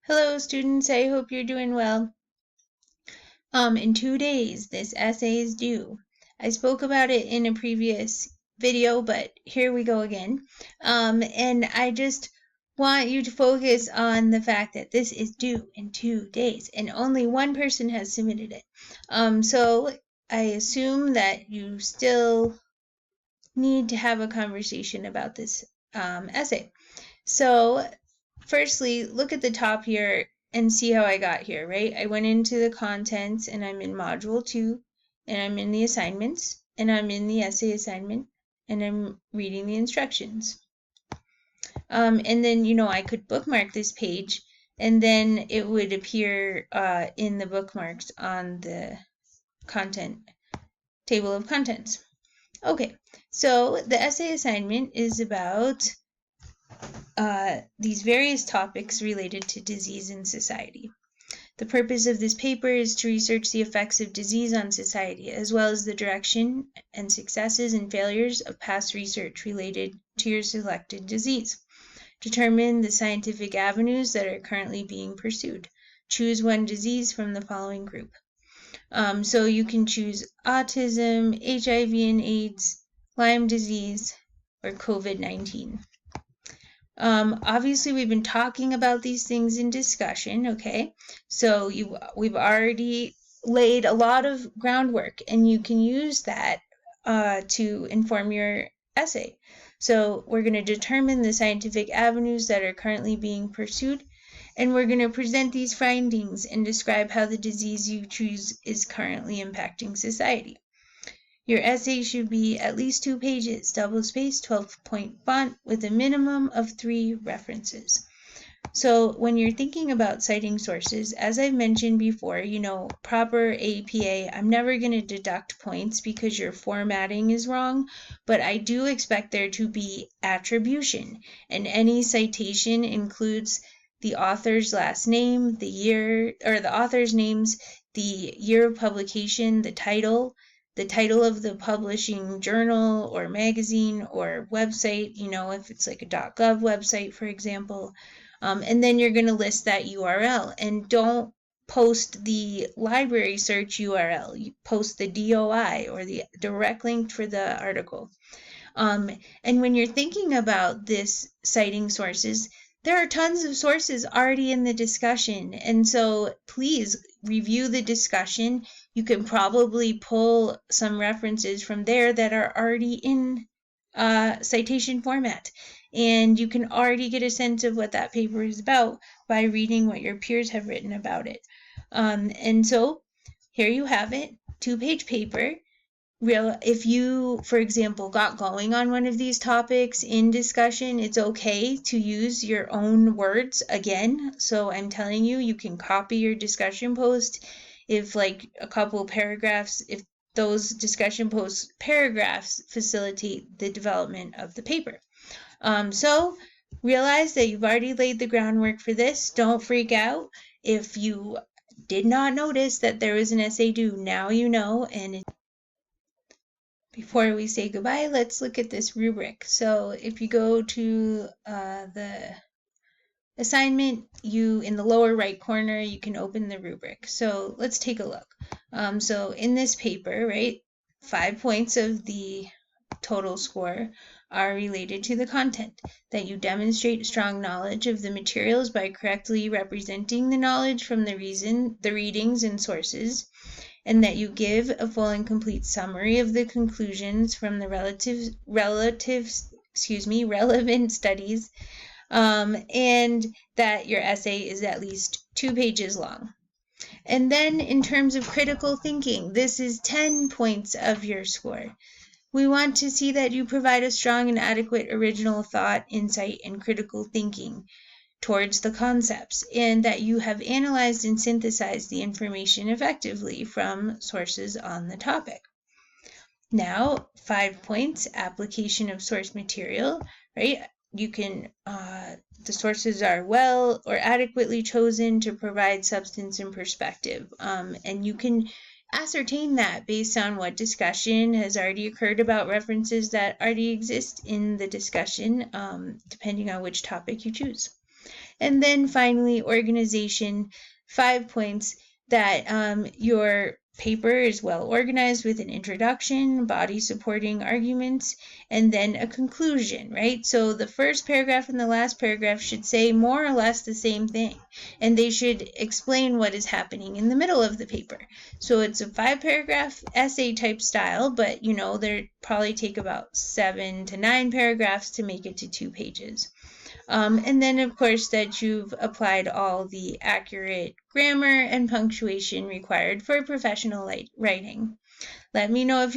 Hello students, I hope you're doing well. In 2 days, this essay is due. I spoke about it in a previous video, but here we go again. And I just want you to focus on the fact that this is due in 2 days, and only one person has submitted it. So I assume that you still need to have a conversation about this essay. So firstly, look at the top here and see how I got here, right? I went into the contents and I'm in module 2 and I'm in the assignments and I'm in the essay assignment and I'm reading the instructions. And then, I could bookmark this page and then it would appear in the bookmarks on the content table of contents. Okay, so the essay assignment is about these various topics related to disease in society. The purpose of this paper is to research the effects of disease on society, as well as the direction and successes and failures of past research related to your selected disease. Determine the scientific avenues that are currently being pursued. Choose one disease from the following group. So you can choose autism, HIV and AIDS, Lyme disease, or COVID-19. Obviously, we've been talking about these things in discussion, okay? So we've already laid a lot of groundwork, and you can use that to inform your essay. So we're going to determine the scientific avenues that are currently being pursued, and we're going to present these findings and describe how the disease you choose is currently impacting society. Your essay should be at least 2 pages, double-spaced, 12-point font, with a minimum of 3 references. So when you're thinking about citing sources, as I've mentioned before, proper APA, I'm never going to deduct points because your formatting is wrong, but I do expect there to be attribution, and any citation includes the author's last name, the year, or the author's names, the year of publication, the title of the publishing journal or magazine or website, if it's like a .gov website, for example. And then you're going to list that URL. And don't post the library search URL. You post the DOI or the direct link for the article. And when you're thinking about this citing sources, there are tons of sources already in the discussion. And so please review the discussion. You can probably pull some references from there that are already in citation format. And you can already get a sense of what that paper is about by reading what your peers have written about it. And so here you have it, 2-page paper. If you, for example, got going on one of these topics in discussion, it's okay to use your own words again. So I'm telling you, you can copy your discussion post if like a couple paragraphs, if those discussion post paragraphs facilitate the development of the paper. So realize that you've already laid the groundwork for this. Don't freak out. If you did not notice that there was an essay due, now you know, and before we say goodbye, let's look at this rubric. So if you go to the assignment, in the lower right corner, you can open the rubric. So let's take a look. So in this paper, right, 5 points of the total score are related to the content, that you demonstrate strong knowledge of the materials by correctly representing the knowledge from the readings and sources, and that you give a full and complete summary of the conclusions from the relevant studies, and that your essay is at least 2 pages long. And then in terms of critical thinking, this is 10 points of your score. We want to see that you provide a strong and adequate original thought, insight, and critical thinking towards the concepts, and that you have analyzed and synthesized the information effectively from sources on the topic. Now, 5 points, application of source material, right? You can, the sources are well or adequately chosen to provide substance and perspective, and you can ascertain that based on what discussion has already occurred about references that already exist in the discussion, depending on which topic you choose. And then finally, organization, 5 points that your paper is well organized with an introduction, body supporting arguments, and then a conclusion, right? So the first paragraph and the last paragraph should say more or less the same thing, and they should explain what is happening in the middle of the paper. So it's a 5-paragraph essay type style, but they probably take about 7 to 9 paragraphs to make it to 2 pages. And then, of course, that you've applied all the accurate grammar and punctuation required for professional writing. Let me know if